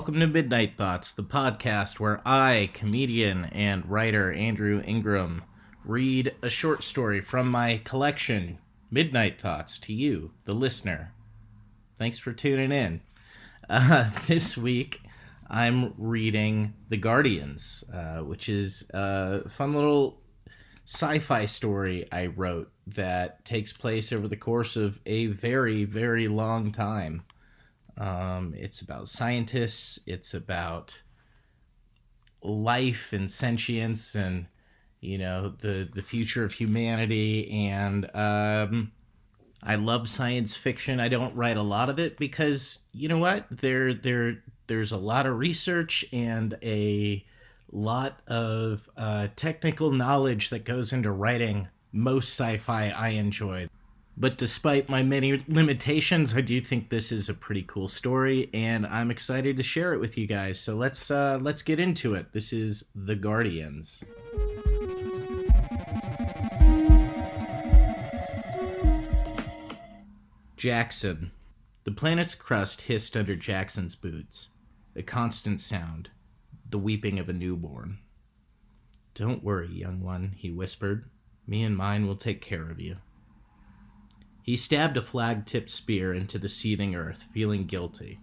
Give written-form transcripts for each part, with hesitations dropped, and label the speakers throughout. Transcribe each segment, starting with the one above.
Speaker 1: Welcome to Midnight Thoughts, the podcast where I, comedian and writer Andrew Ingram, read a short story from my collection, Midnight Thoughts, to you, the listener. Thanks for tuning in. This week, I'm reading The Guardians, which is a fun little sci-fi story I wrote that takes place over the course of a very, very long time. It's about scientists, it's about life and sentience and, the future of humanity. And I love science fiction. I don't write a lot of it because, you know what? There's a lot of research and a lot of technical knowledge that goes into writing most sci-fi I enjoy. But despite my many limitations, I do think this is a pretty cool story, and I'm excited to share it with you guys. So let's get into it. This is The Guardians. Jackson. The planet's crust hissed under Jackson's boots. A constant sound. The weeping of a newborn. "Don't worry, young one," he whispered. "Me and mine will take care of you." He stabbed a flag-tipped spear into the seething earth, feeling guilty.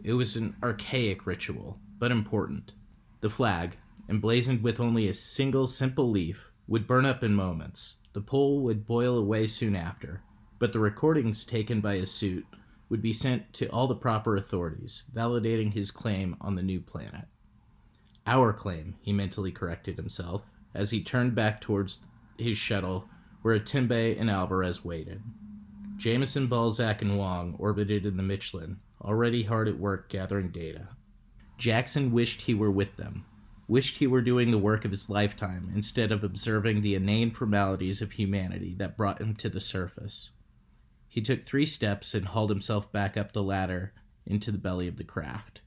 Speaker 1: It was an archaic ritual, but important. The flag, emblazoned with only a single simple leaf, would burn up in moments. The pole would boil away soon after, but the recordings taken by his suit would be sent to all the proper authorities, validating his claim on the new planet. Our claim, he mentally corrected himself, as he turned back towards his shuttle where Atimbe and Alvarez waited. Jameson, Balzac, and Wong orbited in the Michelin, already hard at work gathering data. Jackson wished he were with them, wished he were doing the work of his lifetime instead of observing the inane formalities of humanity that brought him to the surface. He took 3 steps and hauled himself back up the ladder into the belly of the craft.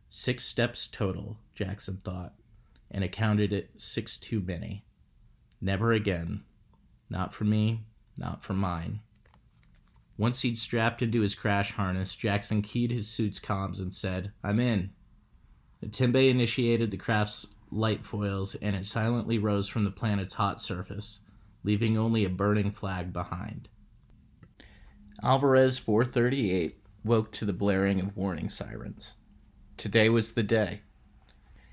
Speaker 1: 6 steps total, Jackson thought, and accounted it 6 too many. Never again. Not for me, not for mine. Once he'd strapped into his crash harness, Jackson keyed his suit's comms and said, "I'm in." Atimbe initiated the craft's light foils, and it silently rose from the planet's hot surface, leaving only a burning flag behind. Alvarez 438 woke to the blaring of warning sirens. Today was the day.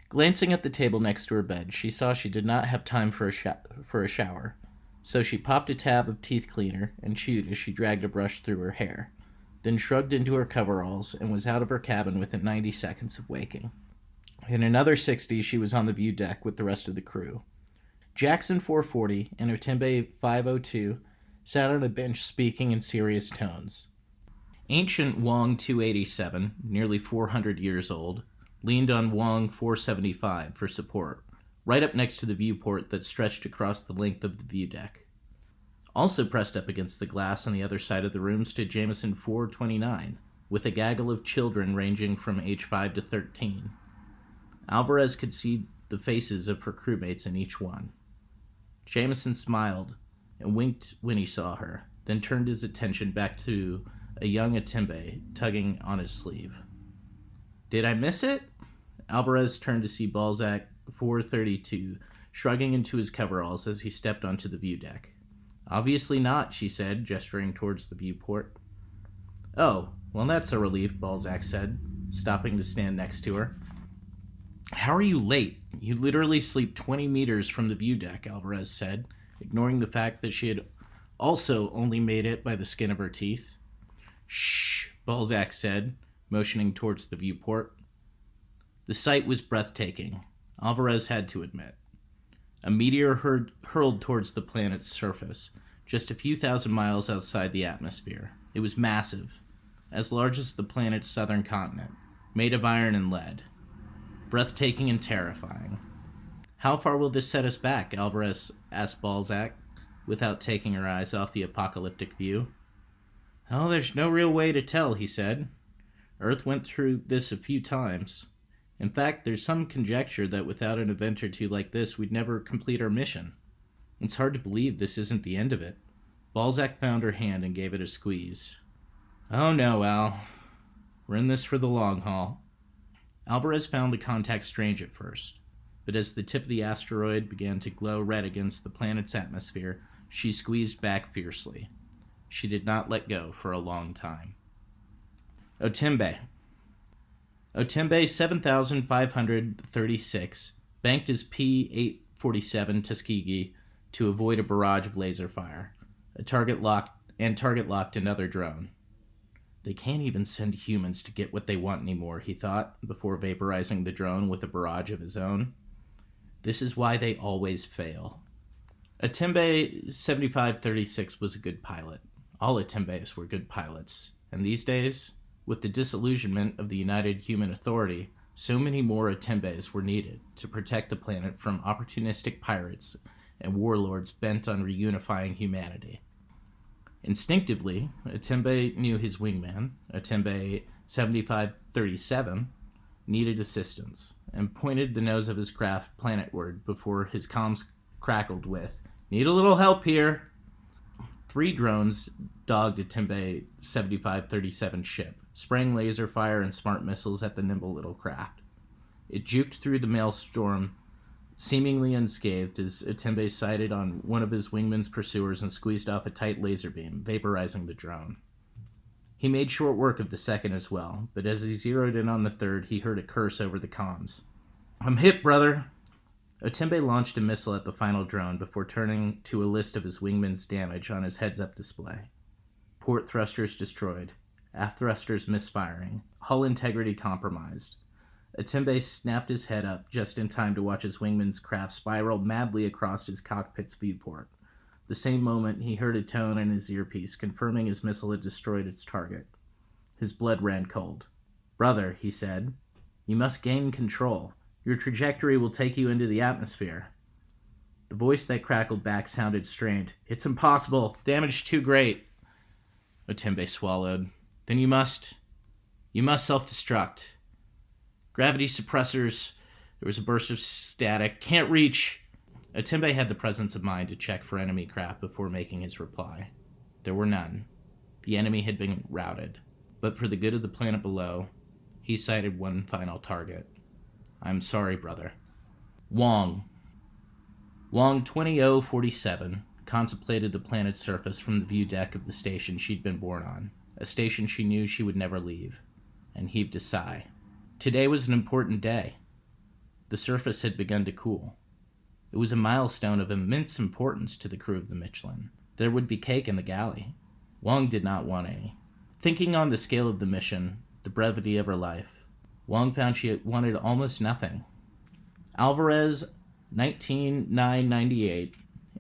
Speaker 1: Glancing at the table next to her bed, she saw she did not have time for a shower. So she popped a tab of teeth cleaner and chewed as she dragged a brush through her hair, then shrugged into her coveralls and was out of her cabin within 90 seconds of waking. In another 60, she was on the view deck with the rest of the crew. Jackson 440 and Atimbe 502 sat on a bench speaking in serious tones. Ancient Wong 287, nearly 400 years old, leaned on Wong 475 for support, right up next to the viewport that stretched across the length of the view deck. Also pressed up against the glass on the other side of the room stood Jameson 429, with a gaggle of children ranging from age 5 to 13. Alvarez could see the faces of her crewmates in each one. Jameson smiled and winked when he saw her, then turned his attention back to a young Atimbe tugging on his sleeve. "Did I miss it?" Alvarez turned to see Balzac 432 shrugging into his coveralls as he stepped onto the view deck. "Obviously not," she said, gesturing towards the viewport. "Oh, well, that's a relief," Balzac said, stopping to stand next to her. "How are you late? You literally sleep 20 meters from the view deck," Alvarez said, ignoring the fact that she had also only made it by the skin of her teeth. "Shh," Balzac said, motioning towards the viewport. The sight was breathtaking, Alvarez had to admit. A meteor hurled towards the planet's surface, just a few thousand miles outside the atmosphere. It was massive, as large as the planet's southern continent, made of iron and lead. Breathtaking and terrifying. "How far will this set us back?" Alvarez asked Balzac, without taking her eyes off the apocalyptic view. "Oh, there's no real way to tell," he said. "Earth went through this a few times. In fact, there's some conjecture that without an event or two like this, we'd never complete our mission. It's hard to believe this isn't the end of it." Balzac found her hand and gave it a squeeze. "Oh no, Al. We're in this for the long haul." Alvarez found the contact strange at first, but as the tip of the asteroid began to glow red against the planet's atmosphere, she squeezed back fiercely. She did not let go for a long time. Otembe 7536 banked his P-847 Tuskegee to avoid a barrage of laser fire. Target locked another drone. They can't even send humans to get what they want anymore, he thought, before vaporizing the drone with a barrage of his own. This is why they always fail. Otembe 7536 was a good pilot. All Otembes were good pilots. And these days, with the disillusionment of the United Human Authority, so many more Otembes were needed to protect the planet from opportunistic pirates and warlords bent on reunifying humanity. Instinctively, Otembe knew his wingman, Otembe 7537, needed assistance, and pointed the nose of his craft planetward before his comms crackled with, "Need a little help here." 3 drones dogged Otembe 7537's ship, spraying laser fire and smart missiles at the nimble little craft. It juked through the maelstrom, seemingly unscathed, as Otembe sighted on one of his wingman's pursuers and squeezed off a tight laser beam, vaporizing the drone. He made short work of the second as well, but as he zeroed in on the third, he heard a curse over the comms. "I'm hit, brother." Otembe launched a missile at the final drone before turning to a list of his wingman's damage on his heads-up display. Port thrusters destroyed, aft thrusters misfiring, hull integrity compromised. Otembe snapped his head up just in time to watch his wingman's craft spiral madly across his cockpit's viewport. The same moment, he heard a tone in his earpiece confirming his missile had destroyed its target. His blood ran cold. "Brother," he said, "you must gain control. Your trajectory will take you into the atmosphere." The voice that crackled back sounded strained. "It's impossible. Damage too great." Otembe swallowed. "Then you must self-destruct. Gravity suppressors." There was a burst of static. "Can't reach." Otembe had the presence of mind to check for enemy craft before making his reply. There were none. The enemy had been routed. But for the good of the planet below, he sighted one final target. "I'm sorry, brother." Wong 20047 contemplated the planet's surface from the view deck of the station she'd been born on, a station she knew she would never leave, and heaved a sigh. Today was an important day. The surface had begun to cool. It was a milestone of immense importance to the crew of the Michelin. There would be cake in the galley. Wong did not want any. Thinking on the scale of the mission, the brevity of her life, Wong found she wanted almost nothing. Alvarez 19998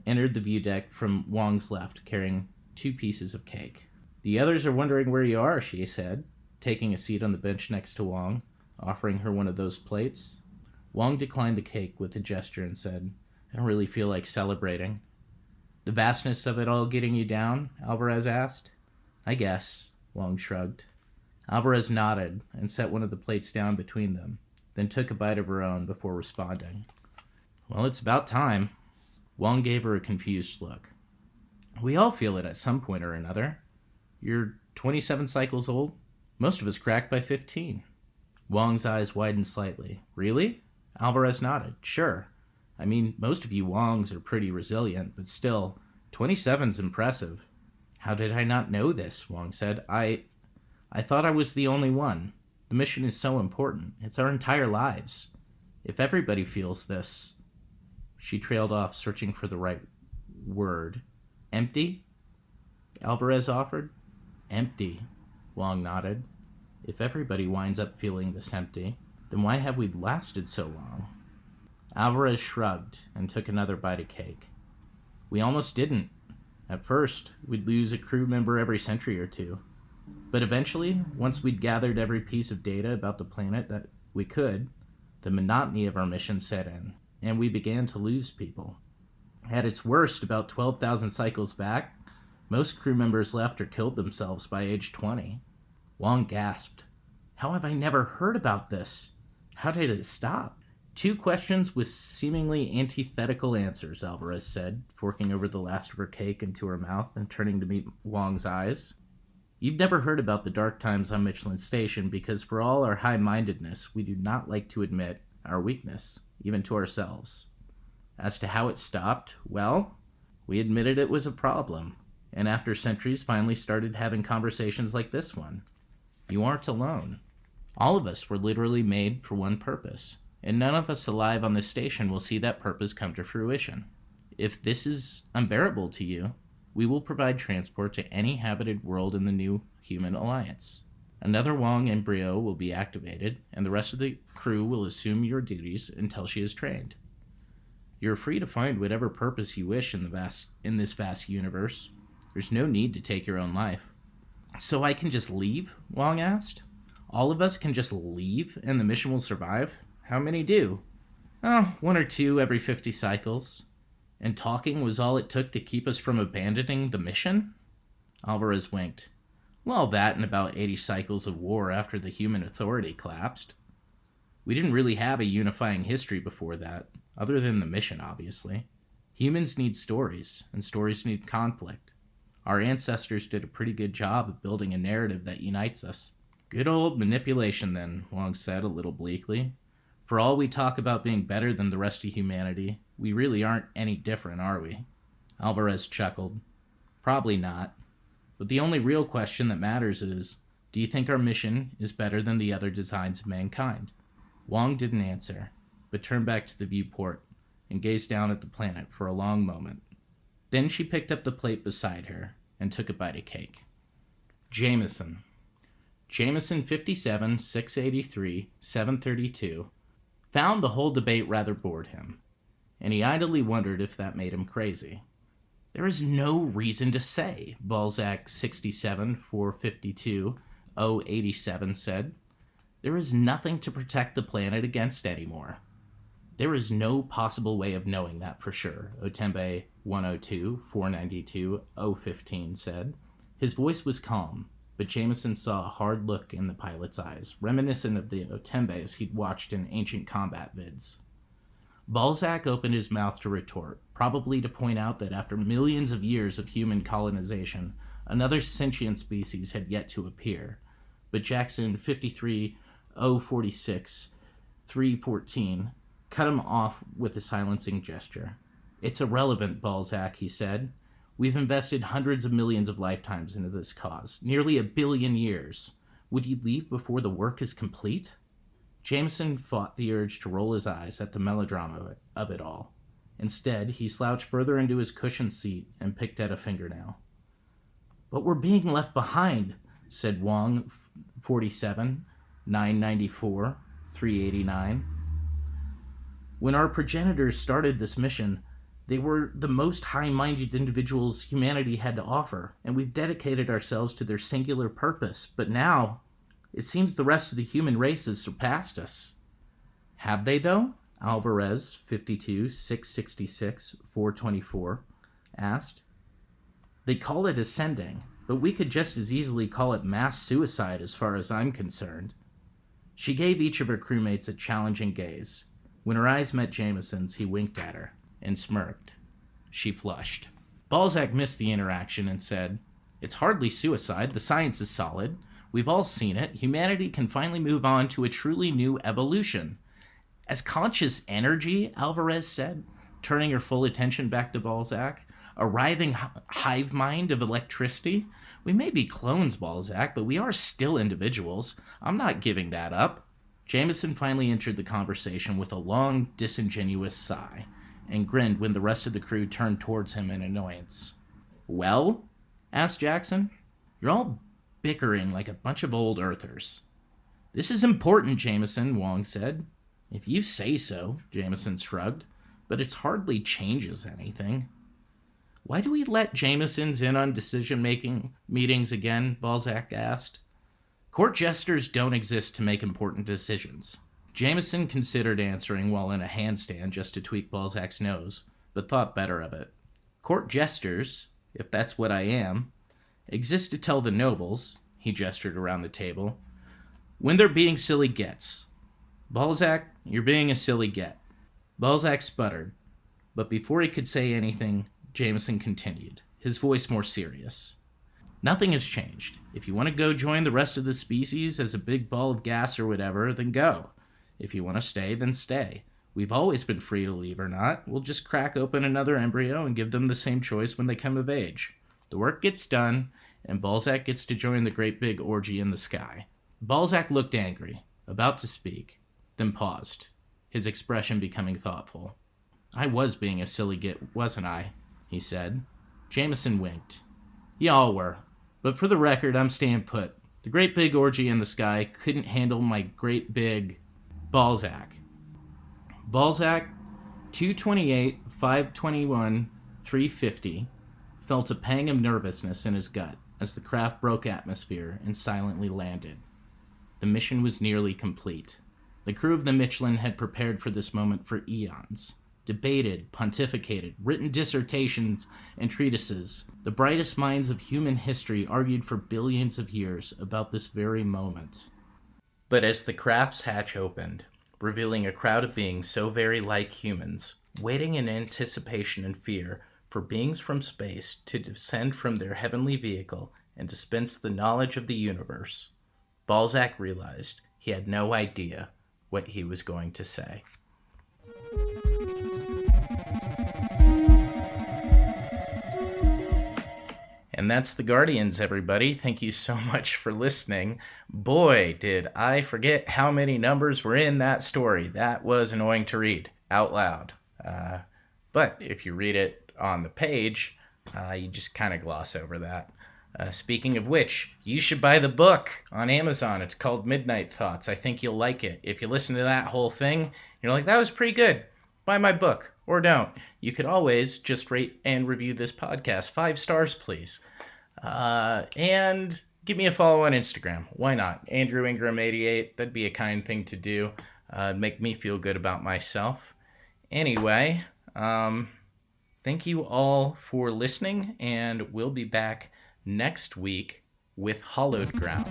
Speaker 1: entered the view deck from Wong's left, carrying 2 pieces of cake. "The others are wondering where you are," she said, taking a seat on the bench next to Wong, offering her one of those plates. Wong declined the cake with a gesture and said, "I don't really feel like celebrating." "The vastness of it all getting you down?" Alvarez asked. "I guess," Wong shrugged. Alvarez nodded and set one of the plates down between them, then took a bite of her own before responding. "Well, it's about time." Wong gave her a confused look. "We all feel it at some point or another. You're 27 cycles old? Most of us cracked by 15. Wong's eyes widened slightly. "Really?" Alvarez nodded. "Sure. I mean, most of you Wongs are pretty resilient, but still, 27's impressive." "How did I not know this?" Wong said. I thought I was the only one. The mission is so important. It's our entire lives. If everybody feels this..." She trailed off, searching for the right word. "Empty?" Alvarez offered. "Empty," Wong nodded. "If everybody winds up feeling this empty, then why have we lasted so long?" Alvarez shrugged and took another bite of cake. "We almost didn't. At first, we'd lose a crew member every century or 2. But eventually, once we'd gathered every piece of data about the planet that we could, the monotony of our mission set in, and we began to lose people. At its worst, about 12,000 cycles back, most crew members left or killed themselves by age 20. Wong gasped. "How have I never heard about this? How did it stop?" "2 questions with seemingly antithetical answers," Alvarez said, forking over the last of her cake into her mouth and turning to meet Wong's eyes. You've never heard about the dark times on Michelin Station because for all our high-mindedness, we do not like to admit our weakness, even to ourselves. As to how it stopped, well, we admitted it was a problem, and after centuries finally started having conversations like this one. You aren't alone. All of us were literally made for one purpose, and none of us alive on this station will see that purpose come to fruition. If this is unbearable to you, we will provide transport to any habited world in the new human alliance. Another Wong embryo will be activated, and the rest of the crew will assume your duties until she is trained. You're free to find whatever purpose you wish in this vast universe. There's no need to take your own life. So I can just leave? Wong asked. All of us can just leave and the mission will survive? How many do? Oh, 1 or 2 every 50 cycles. And talking was all it took to keep us from abandoning the mission? Alvarez winked. Well, that and about 80 cycles of war after the human authority collapsed. We didn't really have a unifying history before that, other than the mission, obviously. Humans need stories, and stories need conflict. Our ancestors did a pretty good job of building a narrative that unites us. Good old manipulation, then, Wong said a little bleakly. For all we talk about being better than the rest of humanity, we really aren't any different, are we? Alvarez chuckled. Probably not. But the only real question that matters is, do you think our mission is better than the other designs of mankind? Wong didn't answer, but turned back to the viewport and gazed down at the planet for a long moment. Then she picked up the plate beside her and took a bite of cake. Jameson 57, 683, 732, found the whole debate rather bored him, and he idly wondered if that made him crazy. There is no reason to say, Balzac 67, 452, 087 said. There is nothing to protect the planet against anymore. There is no possible way of knowing that for sure, Otembe 102, 492, 015 said. His voice was calm, but Jameson saw a hard look in the pilot's eyes, reminiscent of the Otembes he'd watched in ancient combat vids. Balzac opened his mouth to retort, probably to point out that after millions of years of human colonization, another sentient species had yet to appear. But Jackson 53-046, 314 cut him off with a silencing gesture. It's irrelevant, Balzac, he said. We've invested hundreds of millions of lifetimes into this cause, nearly 1 billion years. Would you leave before the work is complete? Jameson fought the urge to roll his eyes at the melodrama of it all. Instead, he slouched further into his cushioned seat and picked at a fingernail. But we're being left behind, said Wong 47, 994, 389. When our progenitors started this mission, they were the most high-minded individuals humanity had to offer, and we've dedicated ourselves to their singular purpose. But now, it seems the rest of the human race has surpassed us. Have they, though? Alvarez, 52, 666, 424, asked. They call it ascending, but we could just as easily call it mass suicide as far as I'm concerned. She gave each of her crewmates a challenging gaze. When her eyes met Jameson's, he winked at her and smirked. She flushed. Balzac missed the interaction and said, It's hardly suicide. The science is solid. We've all seen it. Humanity can finally move on to a truly new evolution. As conscious energy, Alvarez said, turning her full attention back to Balzac, a writhing hive mind of electricity. We may be clones, Balzac, but we are still individuals. I'm not giving that up. Jameson finally entered the conversation with a long, disingenuous sigh, and grinned when the rest of the crew turned towards him in annoyance. Well? Asked Jackson. You're all bickering like a bunch of old earthers. This is important, Jameson, Wong said. If you say so, Jameson shrugged, but it hardly changes anything. Why do we let Jamesons in on decision-making meetings again? Balzac asked. Court jesters don't exist to make important decisions. Jameson considered answering while in a handstand just to tweak Balzac's nose, but thought better of it. Court jesters, if that's what I am, exist to tell the nobles, he gestured around the table, when they're being silly gets. Balzac, you're being a silly get. Balzac sputtered, but before he could say anything, Jameson continued, his voice more serious. Nothing has changed. If you want to go join the rest of the species as a big ball of gas or whatever, then go. If you want to stay, then stay. We've always been free to leave or not. We'll just crack open another embryo and give them the same choice when they come of age. The work gets done, and Balzac gets to join the great big orgy in the sky. Balzac looked angry, about to speak, then paused, his expression becoming thoughtful. I was being a silly git, wasn't I? He said. Jameson winked. Y'all were. But for the record, I'm staying put. The great big orgy in the sky couldn't handle my great big Balzac. Balzac, 228, 521, 350, felt a pang of nervousness in his gut as the craft broke atmosphere and silently landed. The mission was nearly complete. The crew of the Michelin had prepared for this moment for eons. Debated, pontificated, written dissertations and treatises. The brightest minds of human history argued for billions of years about this very moment. But as the craft's hatch opened, revealing a crowd of beings so very like humans, waiting in anticipation and fear for beings from space to descend from their heavenly vehicle and dispense the knowledge of the universe, Balzac realized he had no idea what he was going to say. And that's The Guardians, everybody. Thank you so much for listening. Boy, did I forget how many numbers were in that story. That was annoying to read out loud. But if you read it on the page, you just kind of gloss over that. Speaking of which, you should buy the book on Amazon. It's called Midnight Thoughts. I think you'll like it. If you listen to that whole thing, you're like, that was pretty good. Buy my book. Or don't. You could always just rate and review this podcast. 5 stars, please. And give me a follow on Instagram. Why not? Andrew Ingram 88. That'd be a kind thing to do. Make me feel good about myself. Anyway, thank you all for listening, and we'll be back next week with Hollowed Ground.